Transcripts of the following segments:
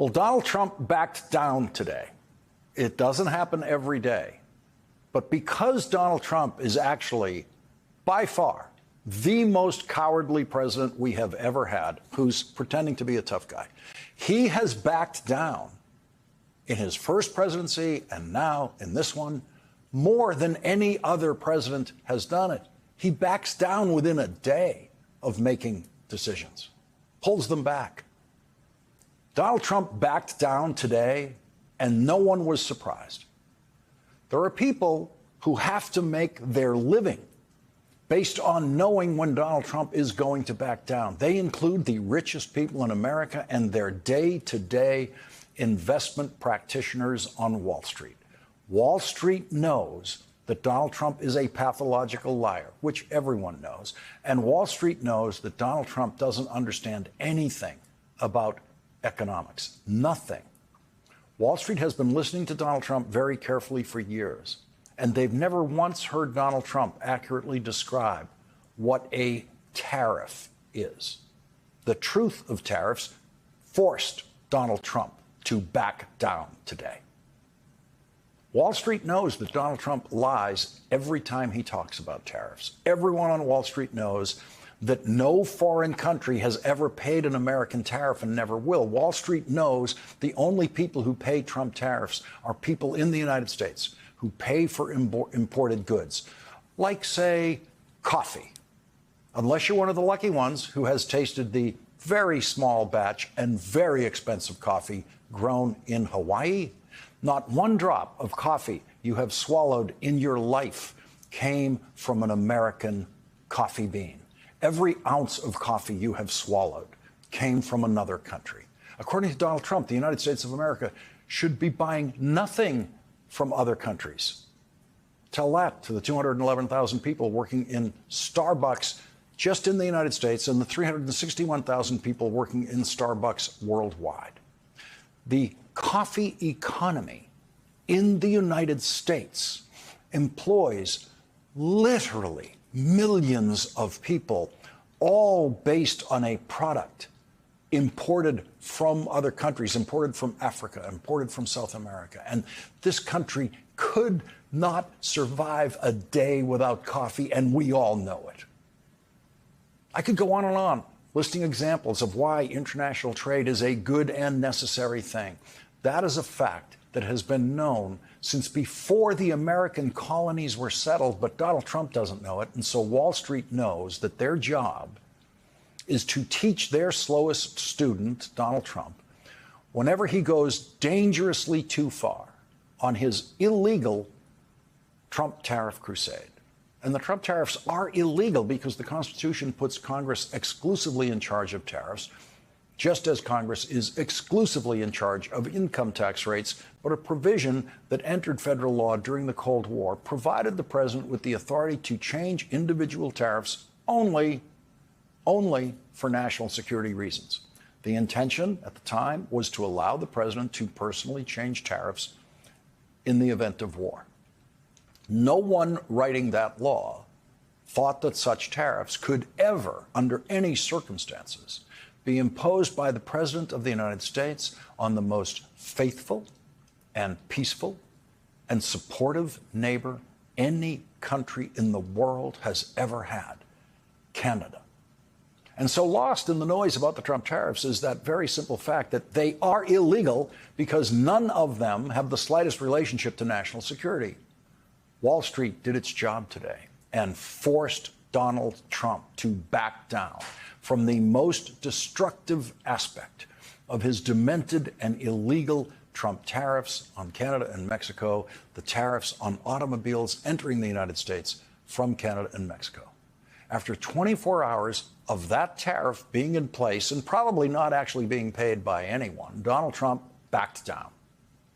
Well, Donald Trump backed down today. It doesn't happen every day. But because Donald Trump is actually, by far, the most cowardly president we have ever had, who's pretending to be a tough guy, he has backed down in his first presidency and now in this one more than any other president has done it. He backs down within a day of making decisions, pulls them back. Donald Trump backed down today, and no one was surprised. There are people who have to make their living based on knowing when Donald Trump is going to back down. They include the richest people in America and their day-to-day investment practitioners on Wall Street. Wall Street knows that Donald Trump is a pathological liar, which everyone knows. And Wall Street knows that Donald Trump doesn't understand anything about economics. Nothing. Wall Street has been listening to Donald Trump very carefully for years, and they've never once heard Donald Trump accurately describe what a tariff is. The truth of tariffs forced Donald Trump to back down today. Wall Street knows that Donald Trump lies every time he talks about tariffs. Everyone on Wall Street knows that no foreign country has ever paid an American tariff and never will. Wall Street knows the only people who pay Trump tariffs are people in the United States who pay for imported goods, like, say, coffee. Unless you're one of the lucky ones who has tasted the very small batch and very expensive coffee grown in Hawaii, not one drop of coffee you have swallowed in your life came from an American coffee bean. Every ounce of coffee you have swallowed came from another country. According to Donald Trump, the United States of America should be buying nothing from other countries. Tell that to the 211,000 people working in Starbucks just in the United States and the 361,000 people working in Starbucks worldwide. The coffee economy in the United States employs literally millions of people, all based on a product imported from other countries, imported from Africa, imported from South America. And this country could not survive a day without coffee, and we all know it. I could go on and on, listing examples of why international trade is a good and necessary thing. That is a fact that has been known since before the American colonies were settled, but Donald Trump doesn't know it. And so Wall Street knows that their job is to teach their slowest student, Donald Trump, whenever he goes dangerously too far on his illegal Trump tariff crusade. And the Trump tariffs are illegal because the Constitution puts Congress exclusively in charge of tariffs, just as Congress is exclusively in charge of income tax rates, but a provision that entered federal law during the Cold War provided the president with the authority to change individual tariffs only for national security reasons. The intention at the time was to allow the president to personally change tariffs in the event of war. No one writing that law thought that such tariffs could ever, under any circumstances, be imposed by the President of the United States on the most faithful and peaceful and supportive neighbor any country in the world has ever had, Canada. And so lost in the noise about the Trump tariffs is that very simple fact that they are illegal because none of them have the slightest relationship to national security. Wall Street did its job today and forced Donald Trump to back down from the most destructive aspect of his demented and illegal Trump tariffs on Canada and Mexico, the tariffs on automobiles entering the United States from Canada and Mexico. After 24 hours of that tariff being in place and probably not actually being paid by anyone, Donald Trump backed down,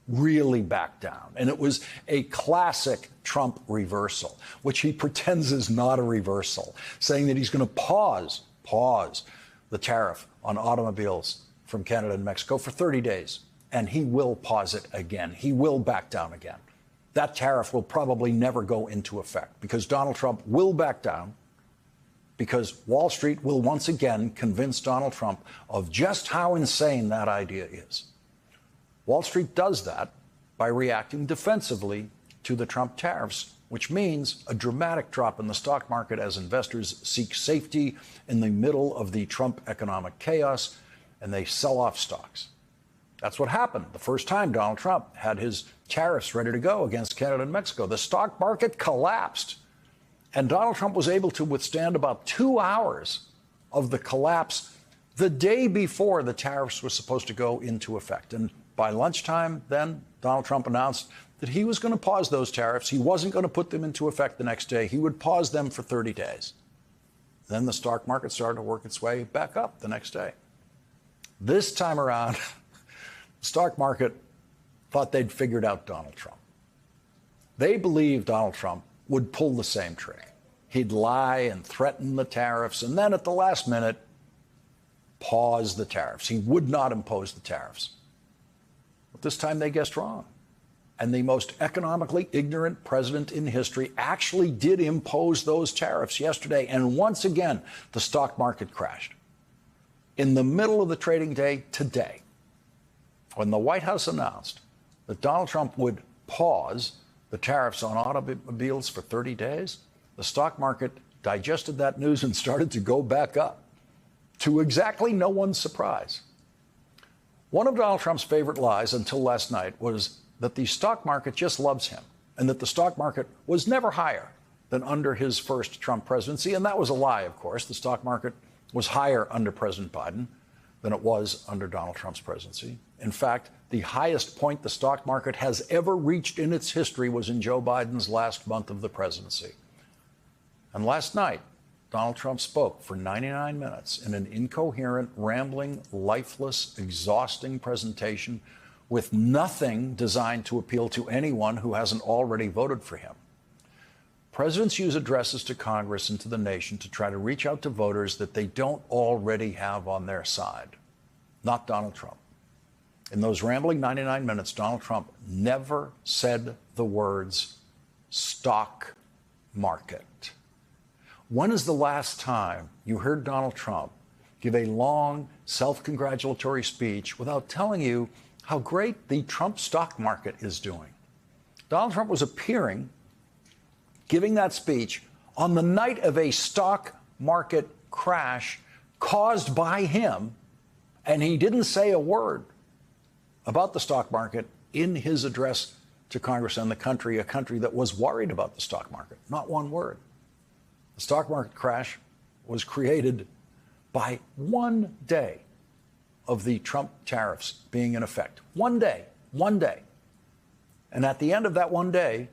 really backed down. And it was a classic Trump reversal, which he pretends is not a reversal, saying that he's going to pause the tariff on automobiles from Canada and Mexico for 30 days. And he will pause it again. He will back down again. That tariff will probably never go into effect because Donald Trump will back down, because Wall Street will once again convince Donald Trump of just how insane that idea is. Wall Street does that by reacting defensively to the Trump tariffs, which means a dramatic drop in the stock market as investors seek safety in the middle of the Trump economic chaos, and they sell off stocks. That's what happened the first time Donald Trump had his tariffs ready to go against Canada and Mexico. The stock market collapsed, and Donald Trump was able to withstand about 2 hours of the collapse the day before the tariffs were supposed to go into effect. And by lunchtime, then, Donald Trump announced that he was going to pause those tariffs. He wasn't going to put them into effect the next day. He would pause them for 30 days. Then the stock market started to work its way back up the next day. This time around, the stock market thought they'd figured out Donald Trump. They believed Donald Trump would pull the same trick. He'd lie and threaten the tariffs, and then at the last minute, pause the tariffs. He would not impose the tariffs. But this time they guessed wrong. And the most economically ignorant president in history actually did impose those tariffs yesterday. And once again, the stock market crashed. In the middle of the trading day today, when the White House announced that Donald Trump would pause the tariffs on automobiles for 30 days, the stock market digested that news and started to go back up, to exactly no one's surprise. One of Donald Trump's favorite lies until last night was that the stock market just loves him and that the stock market was never higher than under his first Trump presidency. And that was a lie, of course. The stock market was higher under President Biden than it was under Donald Trump's presidency. In fact, the highest point the stock market has ever reached in its history was in Joe Biden's last month of the presidency. And last night, Donald Trump spoke for 99 minutes in an incoherent, rambling, lifeless, exhausting presentation with nothing designed to appeal to anyone who hasn't already voted for him. Presidents use addresses to Congress and to the nation to try to reach out to voters that they don't already have on their side. Not Donald Trump. In those rambling 99 minutes, Donald Trump never said the words stock market. When is the last time you heard Donald Trump give a long, self-congratulatory speech without telling you how great the Trump stock market is doing? Donald Trump was appearing, giving that speech on the night of a stock market crash caused by him, and he didn't say a word about the stock market in his address to Congress and the country, a country that was worried about the stock market. Not one word. The stock market crash was created by 1 day of the Trump tariffs being in effect. 1 day. 1 day. And at the end of that 1 day,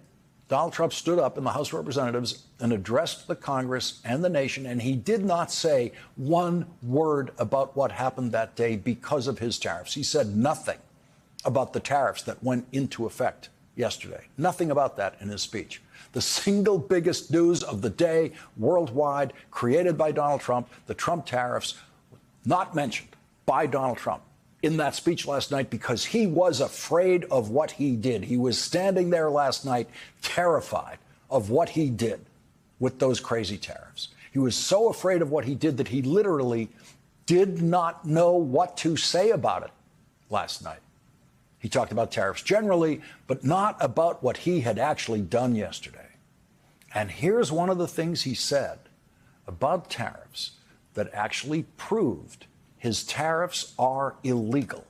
Donald Trump stood up in the House of Representatives and addressed the Congress and the nation, and he did not say one word about what happened that day because of his tariffs. He said nothing about the tariffs that went into effect yesterday. Nothing about that in his speech. The single biggest news of the day worldwide, created by Donald Trump, the Trump tariffs, not mentioned by Donald Trump in that speech last night because he was afraid of what he did. He was standing there last night terrified of what he did with those crazy tariffs. He was so afraid of what he did that he literally did not know what to say about it last night. He talked about tariffs generally, but not about what he had actually done yesterday. And here's one of the things he said about tariffs that actually proved his tariffs are illegal.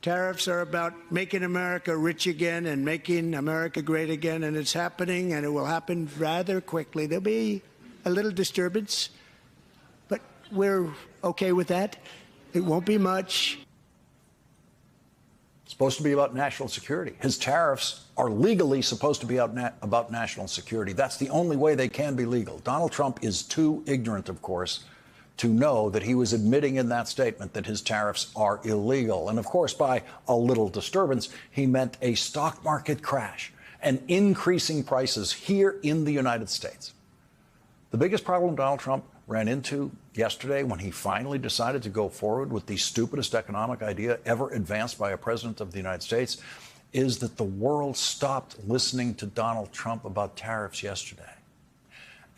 Tariffs are about making America rich again and making America great again, and it's happening, and it will happen rather quickly. There'll be a little disturbance, but we're okay with that. It won't be much. It's supposed to be about national security. His tariffs are legally supposed to be about national security. That's the only way they can be legal. Donald Trump is too ignorant, of course, to know that he was admitting in that statement that his tariffs are illegal. And of course, by a little disturbance, he meant a stock market crash and increasing prices here in the United States. The biggest problem Donald Trump ran into yesterday when he finally decided to go forward with the stupidest economic idea ever advanced by a president of the United States is that the world stopped listening to Donald Trump about tariffs yesterday.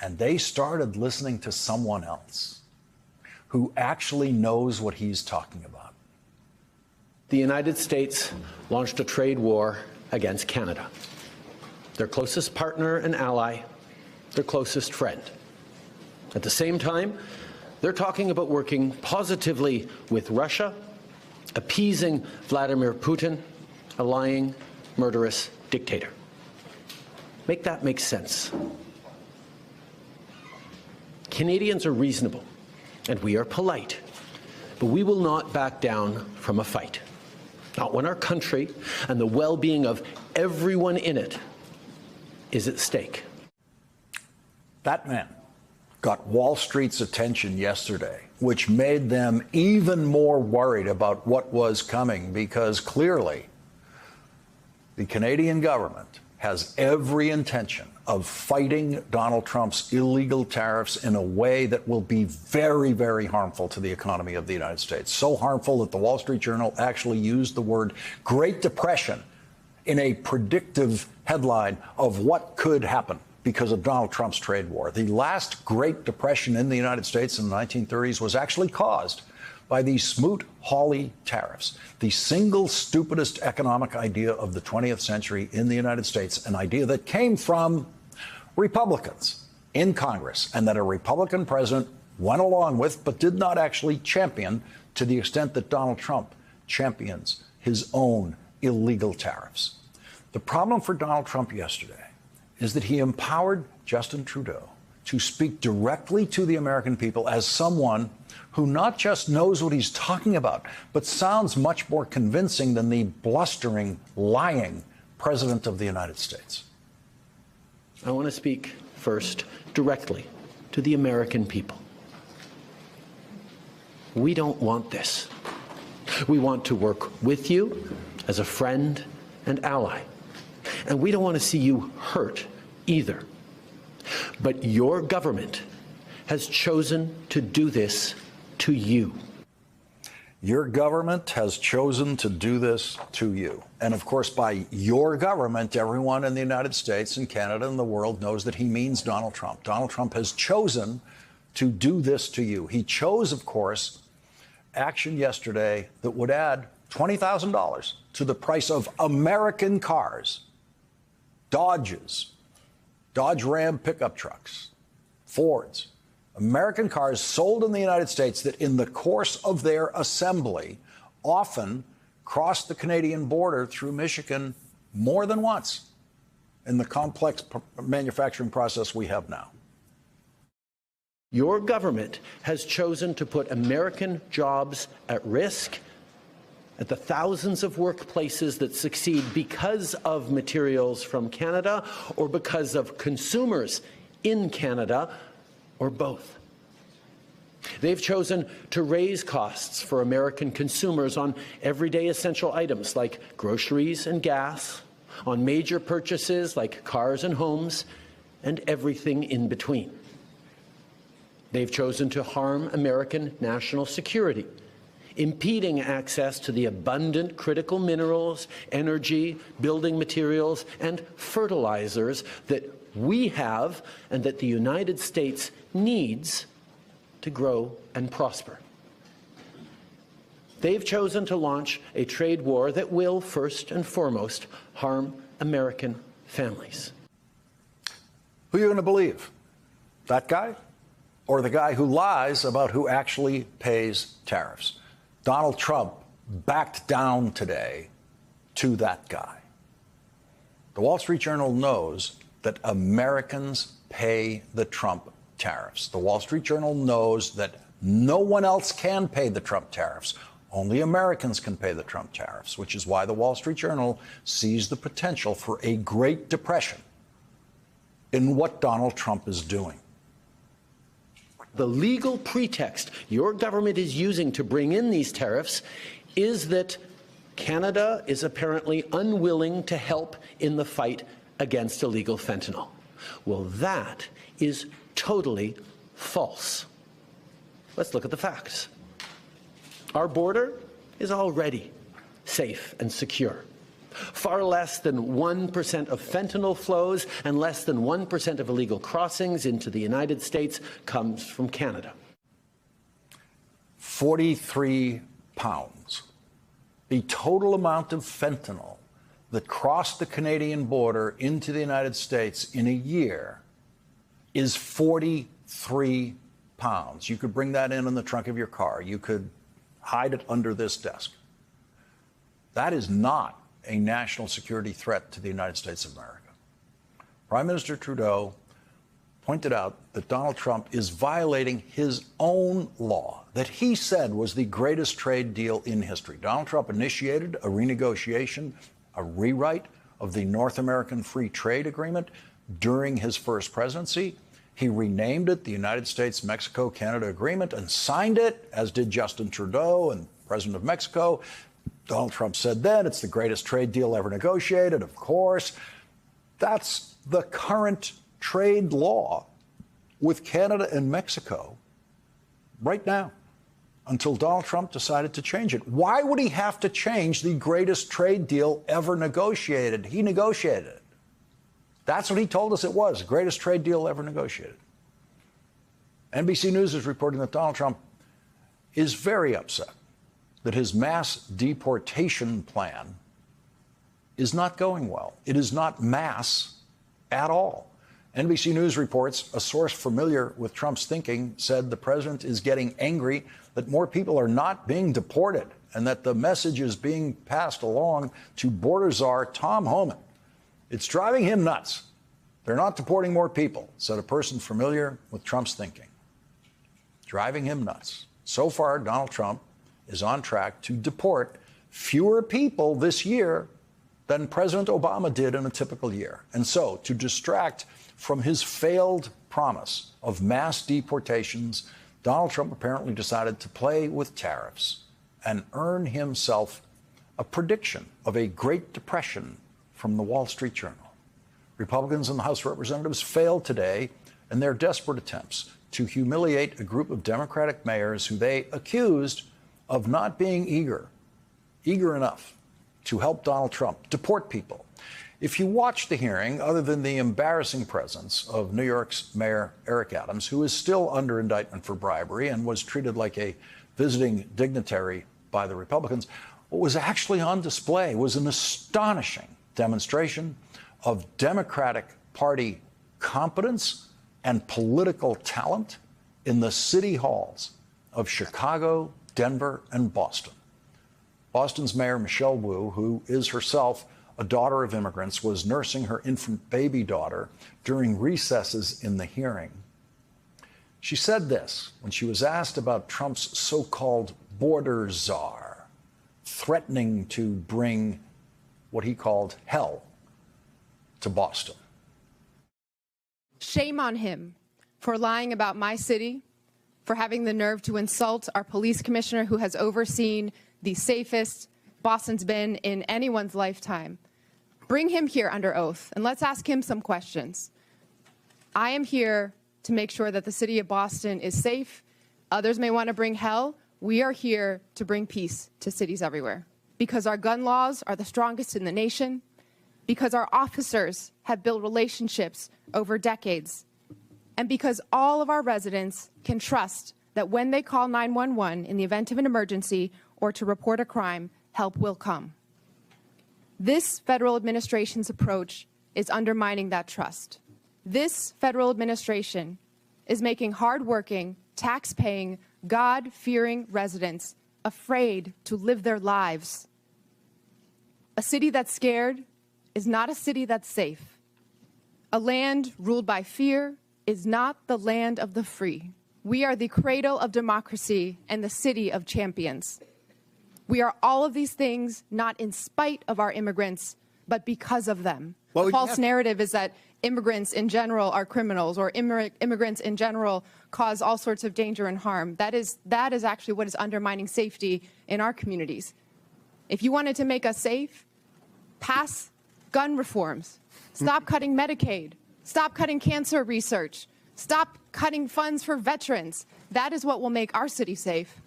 And they started listening to someone else who actually knows what he's talking about. The United States launched a trade war against Canada, their closest partner and ally, their closest friend. At the same time, they're talking about working positively with Russia, appeasing Vladimir Putin, a lying, murderous dictator. Make that make sense. Canadians are reasonable, and we are polite, but we will not back down from a fight. Not when our country and the well-being of everyone in it is at stake. That man got Wall Street's attention yesterday, which made them even more worried about what was coming, because clearly the Canadian government has every intention of fighting Donald Trump's illegal tariffs in a way that will be very, very harmful to the economy of the United States. So harmful that the Wall Street Journal actually used the word Great Depression in a predictive headline of what could happen because of Donald Trump's trade war. The last Great Depression in the United States in the 1930s was actually caused by the Smoot-Hawley tariffs, the single stupidest economic idea of the 20th century in the United States, an idea that came from Republicans in Congress and that a Republican president went along with but did not actually champion to the extent that Donald Trump champions his own illegal tariffs. The problem for Donald Trump yesterday is that he empowered Justin Trudeau to speak directly to the American people as someone who not just knows what he's talking about, but sounds much more convincing than the blustering, lying President of the United States. I want to speak first directly to the American people. We don't want this. We want to work with you as a friend and ally. And we don't want to see you hurt either. But your government has chosen to do this to you. Your government has chosen to do this to you. And of course, by your government, everyone in the United States and Canada and the world knows that he means Donald Trump. Donald Trump has chosen to do this to you. He chose, of course, action yesterday that would add $20,000 to the price of American cars, Dodges, Dodge Ram pickup trucks, Fords, American cars sold in the United States that in the course of their assembly often cross the Canadian border through Michigan more than once in the complex manufacturing process we have now. Your government has chosen to put American jobs at risk, at the thousands of workplaces that succeed because of materials from Canada or because of consumers in Canada, or both. They've chosen to raise costs for American consumers on everyday essential items like groceries and gas, on major purchases like cars and homes, and everything in between. They've chosen to harm American national security, impeding access to the abundant critical minerals, energy, building materials, and fertilizers that we have and that the United States needs to grow and prosper. They've chosen to launch a trade war that will, first and foremost, harm American families. Who are you going to believe? That guy? Or the guy who lies about who actually pays tariffs? Donald Trump backed down today to that guy. The Wall Street Journal knows that Americans pay the Trump tariffs. The Wall Street Journal knows that no one else can pay the Trump tariffs. Only Americans can pay the Trump tariffs, which is why the Wall Street Journal sees the potential for a Great Depression in what Donald Trump is doing. The legal pretext your government is using to bring in these tariffs is that Canada is apparently unwilling to help in the fight against illegal fentanyl. Well, that is totally false. Let's look at the facts. Our border is already safe and secure. Far less than 1% of fentanyl flows and less than 1% of illegal crossings into the United States comes from Canada. 43 pounds The total amount of fentanyl that crossed the Canadian border into the United States in a year is 43 pounds. You could bring that in the trunk of your car. You could hide it under this desk. That is not a national security threat to the United States of America. Prime Minister Trudeau pointed out that Donald Trump is violating his own law that he said was the greatest trade deal in history. Donald Trump initiated a renegotiation, a rewrite of the North American Free Trade Agreement during his first presidency. He renamed it the United States-Mexico-Canada Agreement and signed it, as did Justin Trudeau and President of Mexico. Donald Trump said then it's the greatest trade deal ever negotiated, of course. That's the current trade law with Canada and Mexico right now, until Donald Trump decided to change it. Why would he have to change the greatest trade deal ever negotiated? He negotiated it. That's what he told us it was, the greatest trade deal ever negotiated. NBC News is reporting that Donald Trump is very upset that his mass deportation plan is not going well. It is not mass at all. NBC News reports a source familiar with Trump's thinking said the president is getting angry that more people are not being deported and that the message is being passed along to border czar Tom Homan. It's driving him nuts. They're not deporting more people, said a person familiar with Trump's thinking. Driving him nuts. So far, Donald Trump is on track to deport fewer people this year than President Obama did in a typical year. And so, to distract from his failed promise of mass deportations, Donald Trump apparently decided to play with tariffs and earn himself a prediction of a Great Depression from the Wall Street Journal. Republicans in the House of Representatives failed today in their desperate attempts to humiliate a group of Democratic mayors who they accused of not being eager enough to help Donald Trump deport people. If you watch the hearing, other than the embarrassing presence of New York's Mayor Eric Adams, who is still under indictment for bribery and was treated like a visiting dignitary by the Republicans, what was actually on display was an astonishing demonstration of Democratic Party competence and political talent in the city halls of Chicago, Denver, and Boston. Boston's Mayor Michelle Wu, who is herself a daughter of immigrants, was nursing her infant baby daughter during recesses in the hearing. She said this when she was asked about Trump's so-called border czar threatening to bring what he called hell to Boston. Shame on him for lying about my city, for having the nerve to insult our police commissioner who has overseen the safest Boston's been in anyone's lifetime. Bring him here under oath and let's ask him some questions. I am here to make sure that the city of Boston is safe. Others may want to bring hell. We are here to bring peace to cities everywhere because our gun laws are the strongest in the nation, because our officers have built relationships over decades, and because all of our residents can trust that when they call 911 in the event of an emergency or to report a crime, help will come. This federal administration's approach is undermining that trust. This federal administration is making hardworking, tax-paying, God-fearing residents afraid to live their lives. A city that's scared is not a city that's safe. A land ruled by fear is not the land of the free. We are the cradle of democracy and the city of champions. We are all of these things not in spite of our immigrants, but because of them. Well, the false narrative is that immigrants in general are criminals or immigrants in general cause all sorts of danger and harm. That is actually what is undermining safety in our communities. If you wanted to make us safe, pass gun reforms. Stop cutting Medicaid. Stop cutting cancer research. Stop cutting funds for veterans. That is what will make our city safe.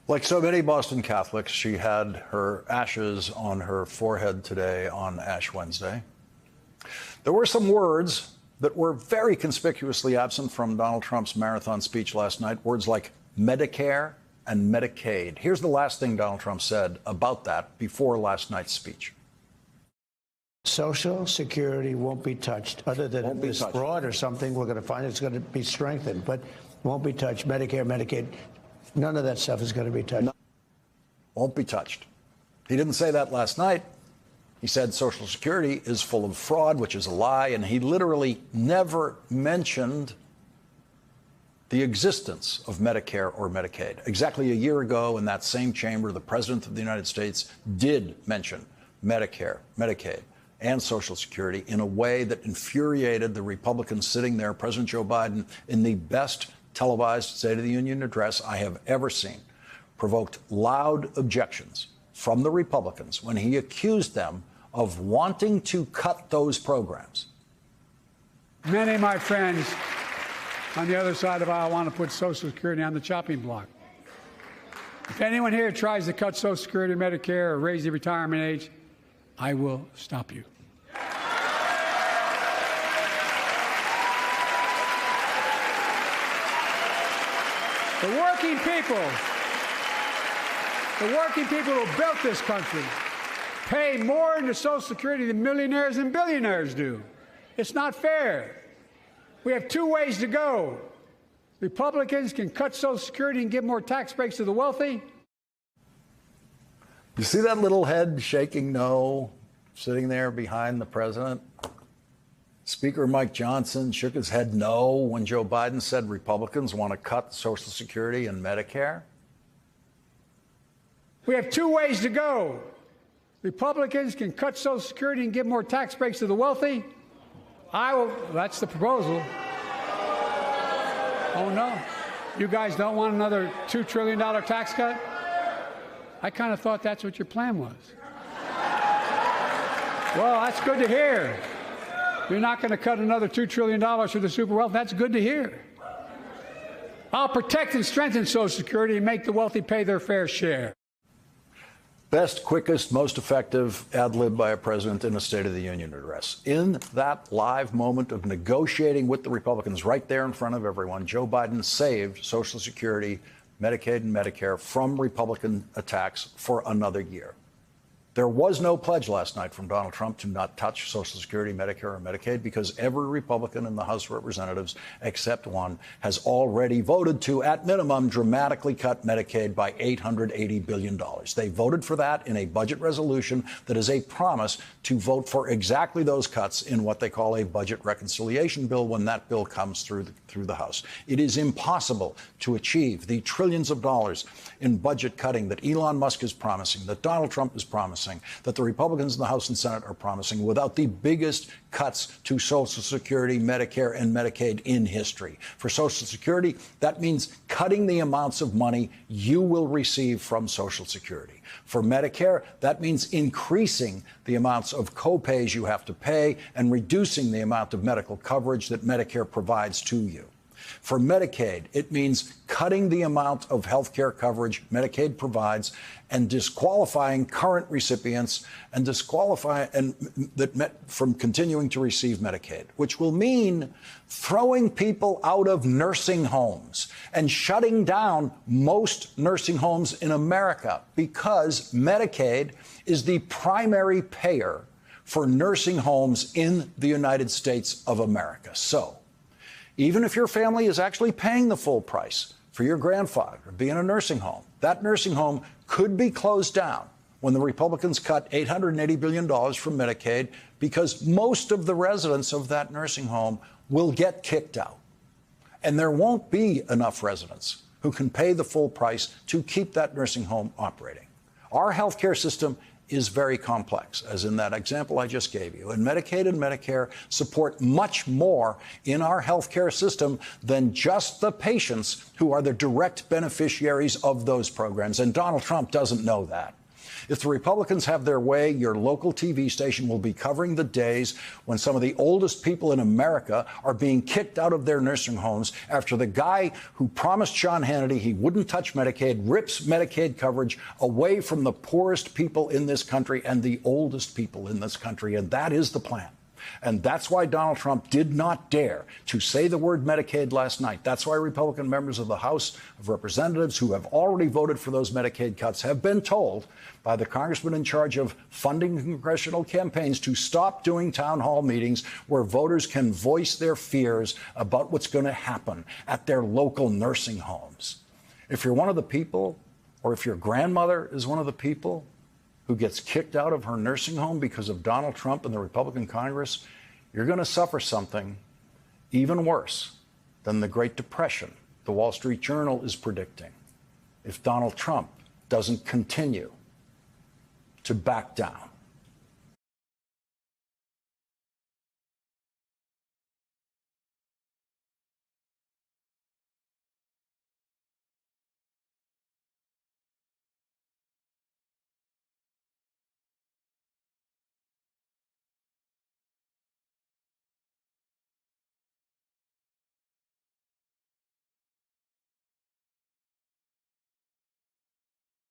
Like so many Boston Catholics, she had her ashes on her forehead today on Ash Wednesday. There were some words that were very conspicuously absent from Donald Trump's marathon speech last night, words like Medicare and Medicaid. Here's the last thing Donald Trump said about that before last night's speech. Social Security won't be touched. Other than if there's fraud or something, we're going to find it's going to be strengthened, but won't be touched. Medicare, Medicaid, none of that stuff is going to be touched. Won't be touched. He didn't say that last night. He said Social Security is full of fraud, which is a lie, and he literally never mentioned the existence of Medicare or Medicaid. Exactly a year ago in that same chamber, the President of the United States did mention Medicare, Medicaid, and Social Security in a way that infuriated the Republicans sitting there, President Joe Biden, in the best televised State of the Union address I have ever seen, provoked loud objections from the Republicans when he accused them of wanting to cut those programs. Many of my friends on the other side of the aisle want to put Social Security on the chopping block. If anyone here tries to cut Social Security, Medicare, or raise the retirement age, I will stop you. The working people who built this country pay more into Social Security than millionaires and billionaires do. It's not fair. We have two ways to go. Republicans can cut Social Security and give more tax breaks to the wealthy. You see that little head shaking no, sitting there behind the president? Speaker Mike Johnson shook his head no when Joe Biden said Republicans want to cut Social Security and Medicare. We have two ways to go. Republicans can cut Social Security and give more tax breaks to the wealthy. That's the proposal. Oh, no. You guys don't want another $2 trillion tax cut? I kind of thought that's what your plan was. Well, that's good to hear. You're not going to cut another $2 trillion for the super wealthy. That's good to hear. I'll protect and strengthen Social Security and make the wealthy pay their fair share. Best, quickest, most effective ad lib by a president in a State of the Union address. In that live moment of negotiating with the Republicans right there in front of everyone, Joe Biden saved Social Security, Medicaid, and Medicare from Republican attacks for another year. There was no pledge last night from Donald Trump to not touch Social Security, Medicare, or Medicaid because every Republican in the House of Representatives, except one, has already voted to, at minimum, dramatically cut Medicaid by $880 billion. They voted for that in a budget resolution that is a promise to vote for exactly those cuts in what they call a budget reconciliation bill when that bill comes through the House. It is impossible to achieve the trillions of dollars in budget cutting that Elon Musk is promising, that Donald Trump is promising, that the Republicans in the House and Senate are promising without the biggest cuts to Social Security, Medicare, and Medicaid in history. For Social Security, that means cutting the amounts of money you will receive from Social Security. For Medicare, that means increasing the amounts of copays you have to pay and reducing the amount of medical coverage that Medicare provides to you. For Medicaid, it means cutting the amount of health care coverage Medicaid provides and disqualifying current recipients and from continuing to receive Medicaid, which will mean throwing people out of nursing homes and shutting down most nursing homes in America because Medicaid is the primary payer for nursing homes in the United States of America. So, even if your family is actually paying the full price for your grandfather to be in a nursing home, that nursing home could be closed down when the Republicans cut $880 billion from Medicaid because most of the residents of that nursing home will get kicked out. And there won't be enough residents who can pay the full price to keep that nursing home operating. Our health care system is very complex, as in that example I just gave you. And Medicaid and Medicare support much more in our health care system than just the patients who are the direct beneficiaries of those programs. And Donald Trump doesn't know that. If the Republicans have their way, your local TV station will be covering the days when some of the oldest people in America are being kicked out of their nursing homes after the guy who promised Sean Hannity he wouldn't touch Medicaid rips Medicaid coverage away from the poorest people in this country and the oldest people in this country. And that is the plan. And that's why Donald Trump did not dare to say the word Medicaid last night. That's why Republican members of the House of Representatives who have already voted for those Medicaid cuts have been told by the congressman in charge of funding congressional campaigns to stop doing town hall meetings where voters can voice their fears about what's going to happen at their local nursing homes. If you're one of the people, or if your grandmother is one of the people who gets kicked out of her nursing home because of Donald Trump and the Republican Congress, you're going to suffer something even worse than the Great Depression the Wall Street Journal is predicting if Donald Trump doesn't continue to back down.